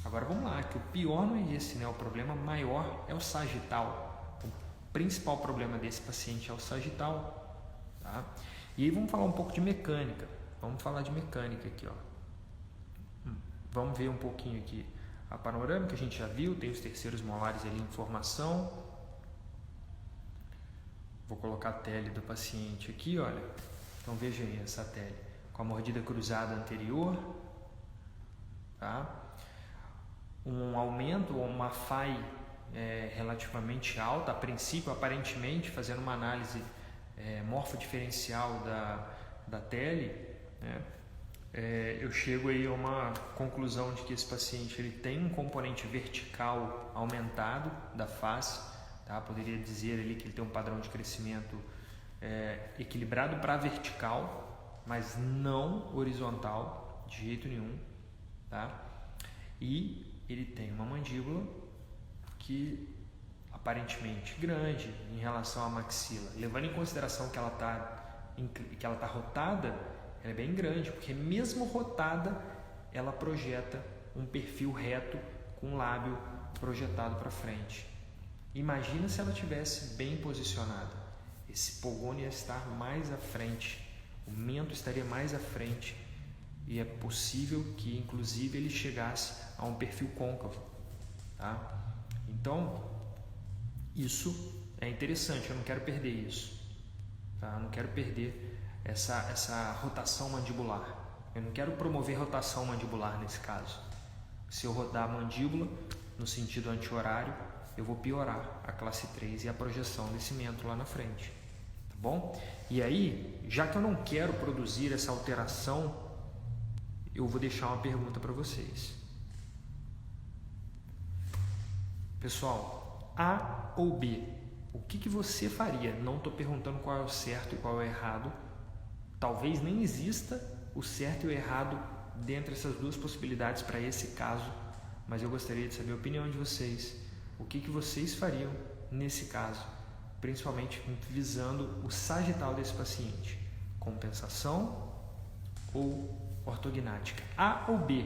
Agora vamos lá, que o pior não é esse, né? O problema maior é o sagital. O principal problema desse paciente é o sagital, tá? E aí vamos falar um pouco de mecânica. Vamos falar de mecânica aqui, ó. Vamos ver um pouquinho aqui a panorâmica, a gente já viu, tem os terceiros molares ali em formação. Vou colocar a tele do paciente aqui, olha. Então veja aí essa tele com a mordida cruzada anterior, tá? Um aumento ou uma FAI relativamente alta, a princípio, aparentemente, fazendo uma análise morfodiferencial da tele, né? Eu chego aí a uma conclusão de que esse paciente ele tem um componente vertical aumentado da face, tá? Poderia dizer ali que ele tem um padrão de crescimento equilibrado para vertical, mas não horizontal de jeito nenhum, tá? E ele tem uma mandíbula que aparentemente grande em relação à maxila, levando em consideração que ela está rotada, ela é bem grande, porque mesmo rotada ela projeta um perfil reto com o lábio projetado para frente. Imagina se ela tivesse bem posicionada, esse pogônio ia estar mais à frente, o mento estaria mais à frente e é possível que inclusive ele chegasse a um perfil côncavo, tá? Então isso é interessante, eu não quero perder isso, tá? Eu não quero perder essa rotação mandibular. Eu não quero promover rotação mandibular nesse caso. Se eu rodar a mandíbula no sentido anti-horário, eu vou piorar a classe 3 e a projeção desse mento lá na frente, tá bom? E aí, já que eu não quero produzir essa alteração, eu vou deixar uma pergunta para vocês. Pessoal, A ou B? O que você faria? Não estou perguntando qual é o certo e qual é o errado. Talvez nem exista o certo e o errado dentre essas duas possibilidades para esse caso, mas eu gostaria de saber a opinião de vocês. O que vocês fariam nesse caso, principalmente visando o sagital desse paciente? Compensação ou ortognática? A ou B?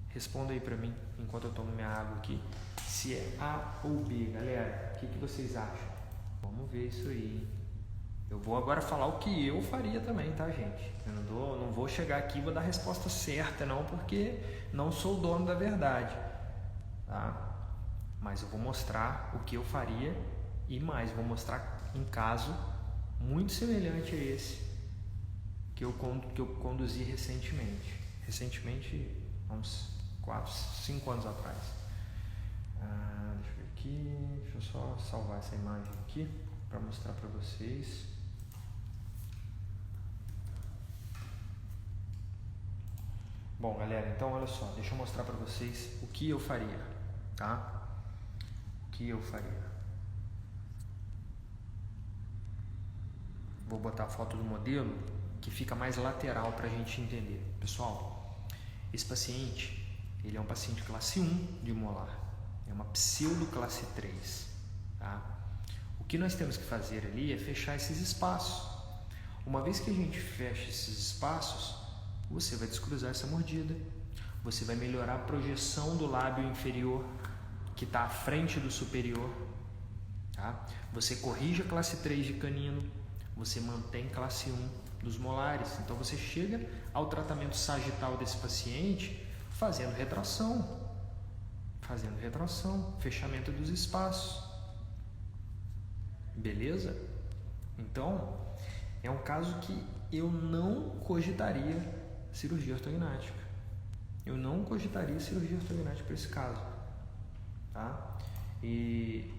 Responda aí para mim, enquanto eu tomo minha água aqui, se é A ou B, galera. O que vocês acham? Vamos ver isso aí. Eu vou agora falar o que eu faria também, tá, gente? Eu não vou chegar aqui e vou dar a resposta certa, não, porque não sou o dono da verdade, tá? Mas eu vou mostrar o que eu faria e mais, vou mostrar um caso muito semelhante a esse que eu conduzi recentemente. Recentemente, uns 4, 5 anos atrás. Deixa eu ver aqui, deixa eu só salvar essa imagem aqui para mostrar para vocês. Bom, galera, então olha só, deixa eu mostrar para vocês o que eu faria, tá? O que eu faria. Vou botar a foto do modelo que fica mais lateral para a gente entender. Pessoal, esse paciente, ele é um paciente classe 1 de molar, é uma pseudo classe 3, tá? O que nós temos que fazer ali é fechar esses espaços. Uma vez que a gente fecha esses espaços, você vai descruzar essa mordida, você vai melhorar a projeção do lábio inferior, que está à frente do superior, tá? Você corrige a classe 3 de canino, você mantém classe 1 dos molares. Então você chega ao tratamento sagital desse paciente fazendo retração, fechamento dos espaços. Beleza? Então, é um caso que eu não cogitaria cirurgia ortognática. Eu não cogitaria cirurgia ortognática para esse caso, tá? E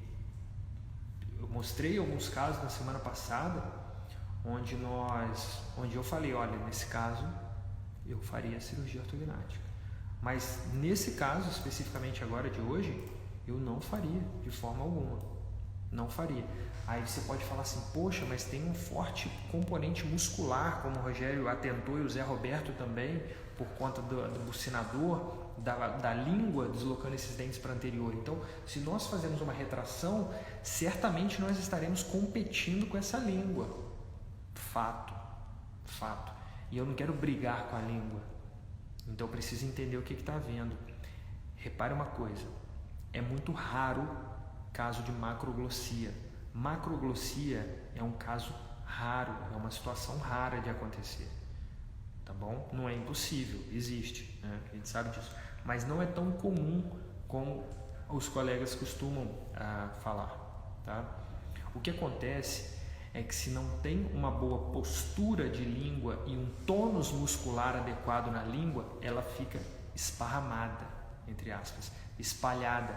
eu mostrei alguns casos na semana passada onde eu falei, olha, nesse caso eu faria cirurgia ortognática. Mas nesse caso, especificamente agora de hoje, eu não faria de forma alguma. Não faria. Aí você pode falar assim, poxa, mas tem um forte componente muscular, como o Rogério atentou e o Zé Roberto também, por conta do bucinador, da língua deslocando esses dentes para anterior. Então, se nós fazemos uma retração, certamente nós estaremos competindo com essa língua. Fato. E eu não quero brigar com a língua. Então, eu preciso entender o que está havendo. Repare uma coisa, é muito raro caso de macroglossia. Macroglossia é um caso raro, é uma situação rara de acontecer, tá bom? Não é impossível, existe, né? A gente sabe disso, mas não é tão comum como os colegas costumam falar, tá? O que acontece é que se não tem uma boa postura de língua e um tônus muscular adequado na língua, ela fica esparramada, entre aspas, espalhada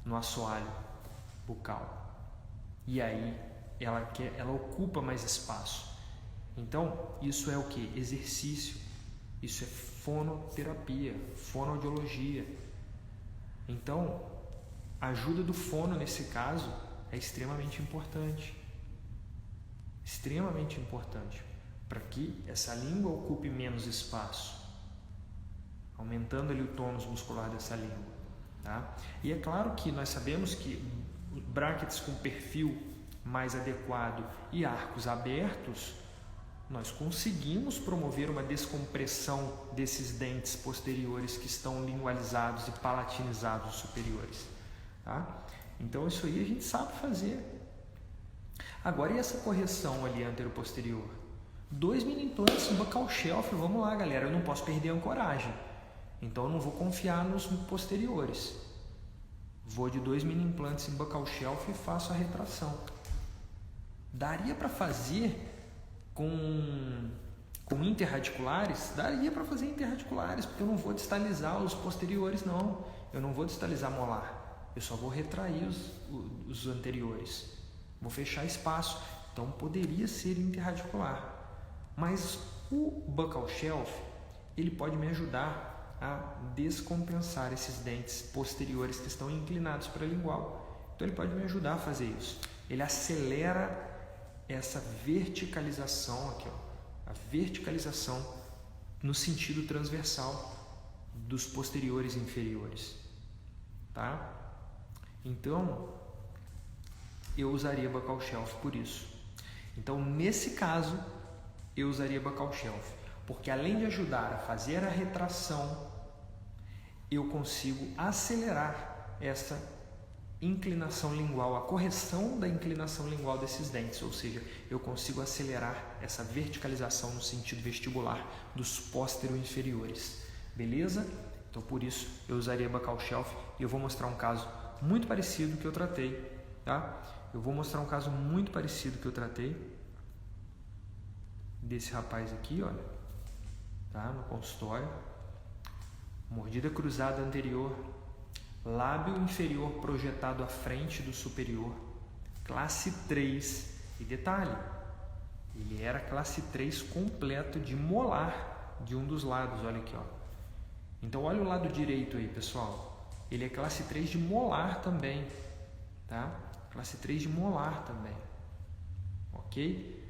no assoalho bucal. E aí ela ocupa mais espaço. Então, isso é o que? Exercício. Isso é fonoterapia, fonoaudiologia. Então, a ajuda do fono nesse caso é extremamente importante. Extremamente importante para que essa língua ocupe menos espaço, aumentando ali o tônus muscular dessa língua, tá? E é claro que nós sabemos que bráquetes com perfil mais adequado e arcos abertos, nós conseguimos promover uma descompressão desses dentes posteriores que estão lingualizados e palatinizados superiores, tá? Então isso aí a gente sabe fazer. Agora, e essa correção ali anteroposterior? 2 mini implantes buccal shelf, vamos lá, galera, eu não posso perder a ancoragem, então eu não vou confiar nos posteriores. Vou de 2 mini implantes em buccal shelf e faço a retração. Daria para fazer com interradiculares? Daria para fazer interradiculares, porque eu não vou distalizar os posteriores, não. Eu não vou distalizar molar, eu só vou retrair os anteriores. Vou fechar espaço, então poderia ser interradicular. Mas o buccal shelf, ele pode me ajudar a descompensar esses dentes posteriores que estão inclinados para a lingual. Então ele pode me ajudar a fazer isso. Ele acelera essa verticalização aqui, ó, a verticalização no sentido transversal dos posteriores e inferiores, tá? Então, eu usaria buccal shelf por isso. Então, nesse caso, eu usaria buccal shelf, porque além de ajudar a fazer a retração, eu consigo acelerar essa inclinação lingual, a correção da inclinação lingual desses dentes, ou seja, eu consigo acelerar essa verticalização no sentido vestibular dos póstero-inferiores, beleza? Então, por isso, eu usaria buccal shelf e eu vou mostrar um caso muito parecido que eu tratei, tá? Eu vou mostrar um caso muito parecido que eu tratei desse rapaz aqui, olha, tá? No consultório, mordida cruzada anterior, lábio inferior projetado à frente do superior, classe 3, e detalhe, ele era classe 3 completo de molar de um dos lados, olha aqui, ó. Então olha o lado direito aí, pessoal, ele é classe 3 de molar também, tá? Classe 3 de molar também, ok?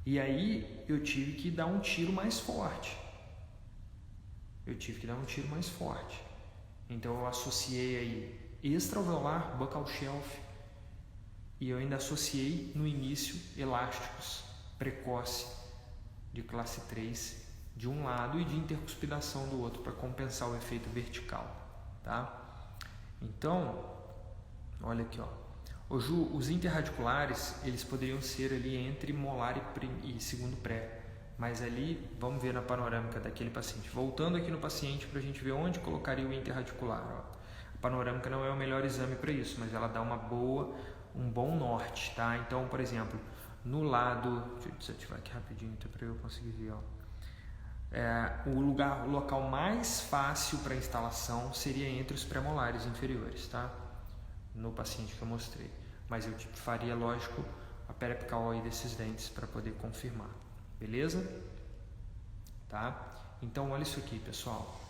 E aí eu tive que dar um tiro mais forte. Então eu associei aí extraalveolar, buccal shelf, e eu ainda associei no início elásticos precoce de classe 3 de um lado e de intercuspidação do outro para compensar o efeito vertical, tá? Então, olha aqui, ó. Ô Ju, os interradiculares, eles poderiam ser ali entre molar e segundo pré, mas ali, vamos ver na panorâmica daquele paciente. Voltando aqui no paciente para a gente ver onde colocaria o interradicular. Ó. A panorâmica não é o melhor exame para isso, mas ela dá um bom norte, tá? Então, por exemplo, no lado, deixa eu desativar aqui rapidinho para eu conseguir ver, ó. O local mais fácil para instalação seria entre os premolares inferiores, tá? No paciente que eu mostrei, mas eu faria, lógico, a periapical aí desses dentes para poder confirmar, beleza? Tá? Então olha isso aqui, pessoal.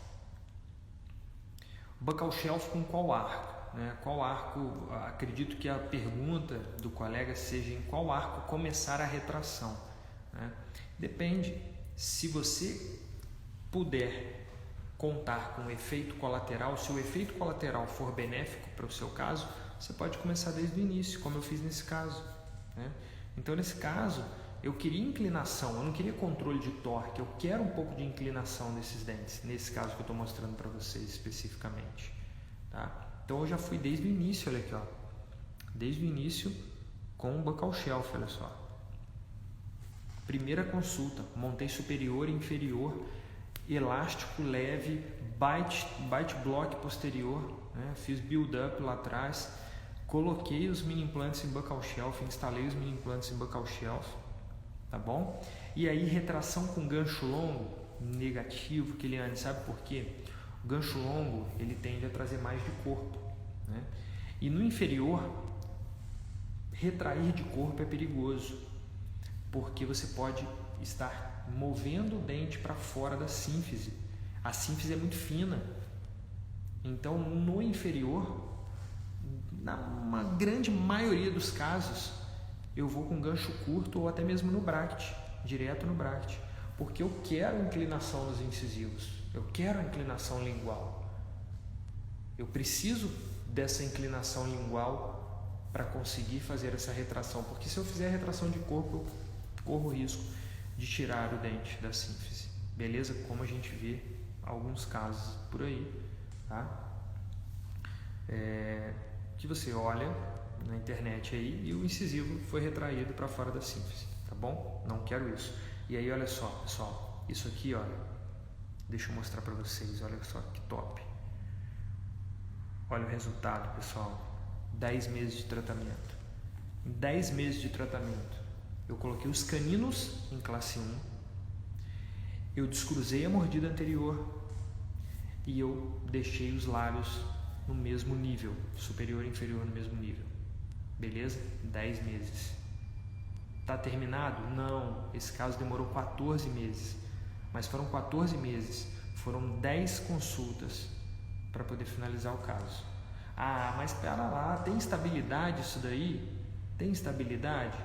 Buccal shelf com qual arco? Né? Qual arco? Acredito que a pergunta do colega seja em qual arco começar a retração, né? Depende. Se você puder contar com o efeito colateral, se o efeito colateral for benéfico para o seu caso, você pode começar desde o início, como eu fiz nesse caso, né? Então, nesse caso, eu queria inclinação, eu não queria controle de torque, eu quero um pouco de inclinação desses dentes, nesse caso que eu estou mostrando para vocês especificamente, tá? Então eu já fui desde o início, olha aqui, ó. Desde o início com o buccal shelf, olha só. Primeira consulta, montei superior e inferior, elástico leve, bite block posterior, né? Fiz build up lá atrás, coloquei os mini implantes em buccal shelf, instalei os mini implantes em buccal shelf, tá bom? E aí retração com gancho longo, negativo, Kiliane, sabe por quê? O gancho longo, ele tende a trazer mais de corpo, né? E no inferior, retrair de corpo é perigoso, porque você pode estar movendo o dente para fora da sínfise. A sínfise é muito fina. Então, no inferior, na grande maioria dos casos, eu vou com gancho curto ou até mesmo no bracket, direto no bracket, porque eu quero inclinação nos incisivos, eu quero a inclinação lingual. Eu preciso dessa inclinação lingual para conseguir fazer essa retração, porque se eu fizer a retração de corpo, eu corro o risco de tirar o dente da sínfise, beleza? Como a gente vê alguns casos por aí, tá? Que você olha na internet aí e o incisivo foi retraído para fora da sínfise, tá bom? Não quero isso. E aí, olha só, pessoal, isso aqui, olha, deixa eu mostrar para vocês, olha só que top. Olha o resultado, pessoal, 10 meses de tratamento. Em 10 meses de tratamento, eu coloquei os caninos em classe 1, eu descruzei a mordida anterior e eu deixei os lábios no mesmo nível, superior e inferior no mesmo nível. Beleza? 10 meses. Tá terminado? Não. Esse caso demorou 14 meses. Mas foram 14 meses. Foram 10 consultas para poder finalizar o caso. Ah, mas espera lá, tem estabilidade isso daí? Tem estabilidade?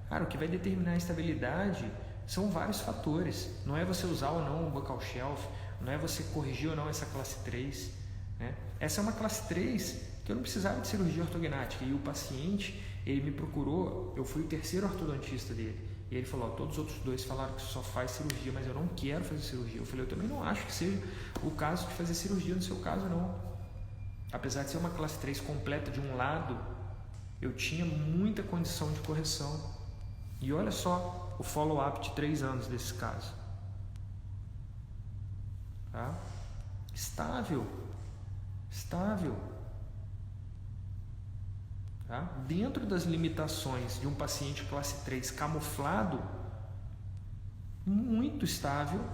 Cara, o que vai determinar a estabilidade são vários fatores. Não é você usar ou não o buccal shelf, não é você corrigir ou não essa classe 3. Né? Essa é uma classe 3 que eu não precisava de cirurgia ortognática. E o paciente, ele me procurou, eu fui o terceiro ortodontista dele. E ele falou, todos os outros 2 falaram que só faz cirurgia, mas eu não quero fazer cirurgia. Eu falei, eu também não acho que seja o caso de fazer cirurgia no seu caso, não. Apesar de ser uma classe 3 completa de um lado, eu tinha muita condição de correção. E olha só o follow-up de 3 anos desse caso. Tá? Estável. Tá? Dentro das limitações de um paciente classe 3 camuflado, muito estável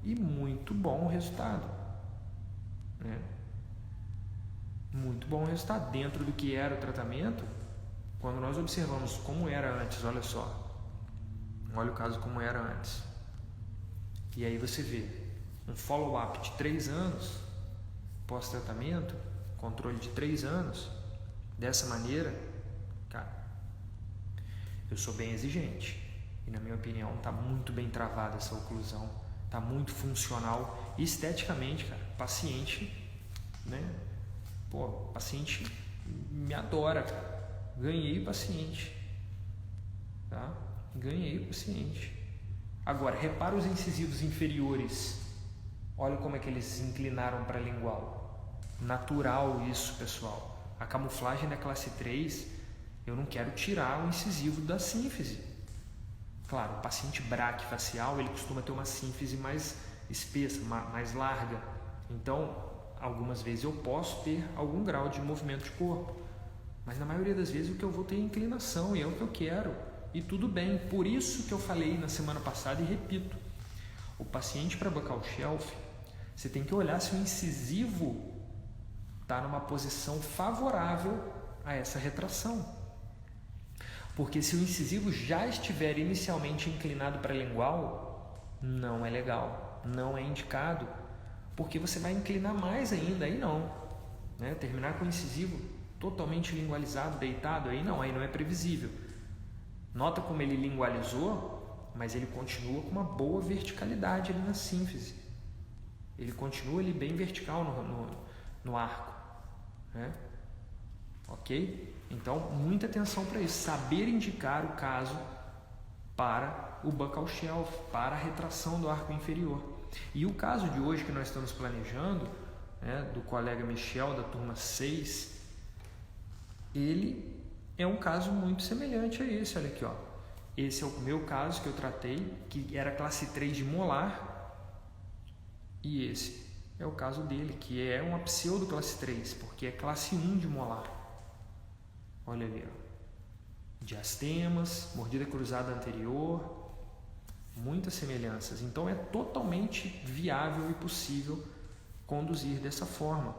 e muito bom o resultado. Né? Muito bom o resultado. Dentro do que era o tratamento, quando nós observamos como era antes, olha só. Olha o caso como era antes. E aí você vê um follow-up de 3 anos, pós-tratamento, controle de 3 anos, dessa maneira, cara, eu sou bem exigente. E na minha opinião, está muito bem travada essa oclusão, está muito funcional. E esteticamente, cara, paciente, né? Pô, paciente me adora, cara. Ganhei o paciente, tá? Ganhei o paciente. Agora, repara os incisivos inferiores. Olha como é que eles inclinaram para lingual. Natural isso, pessoal. A camuflagem da classe 3, eu não quero tirar o incisivo da sínfise. Claro, o paciente braquifacial, ele costuma ter uma sínfise mais espessa, mais larga. Então, algumas vezes eu posso ter algum grau de movimento de corpo. Mas na maioria das vezes o que eu vou ter é inclinação e é o que eu quero. E tudo bem. Por isso que eu falei na semana passada e repito. O paciente para buccal shelf, você tem que olhar se o incisivo está numa posição favorável a essa retração. Porque se o incisivo já estiver inicialmente inclinado para lingual, não é legal, não é indicado, porque você vai inclinar mais ainda, aí não. Né? Terminar com o incisivo totalmente lingualizado, deitado, aí não é previsível. Nota como ele lingualizou, mas ele continua com uma boa verticalidade ali na sínfise. Ele continua ali bem vertical no arco. Né? Ok? Então, muita atenção para isso. Saber indicar o caso para o buccal shelf, para a retração do arco inferior. E o caso de hoje que nós estamos planejando, né, do colega Michel, da turma 6, ele é um caso muito semelhante a esse. Olha aqui, ó. Esse é o meu caso que eu tratei, que era classe 3 de molar, e esse é o caso dele, que é uma pseudo classe 3, porque é classe 1 de molar. Olha ali, ó. Diastemas, mordida cruzada anterior, muitas semelhanças. Então é totalmente viável e possível conduzir dessa forma.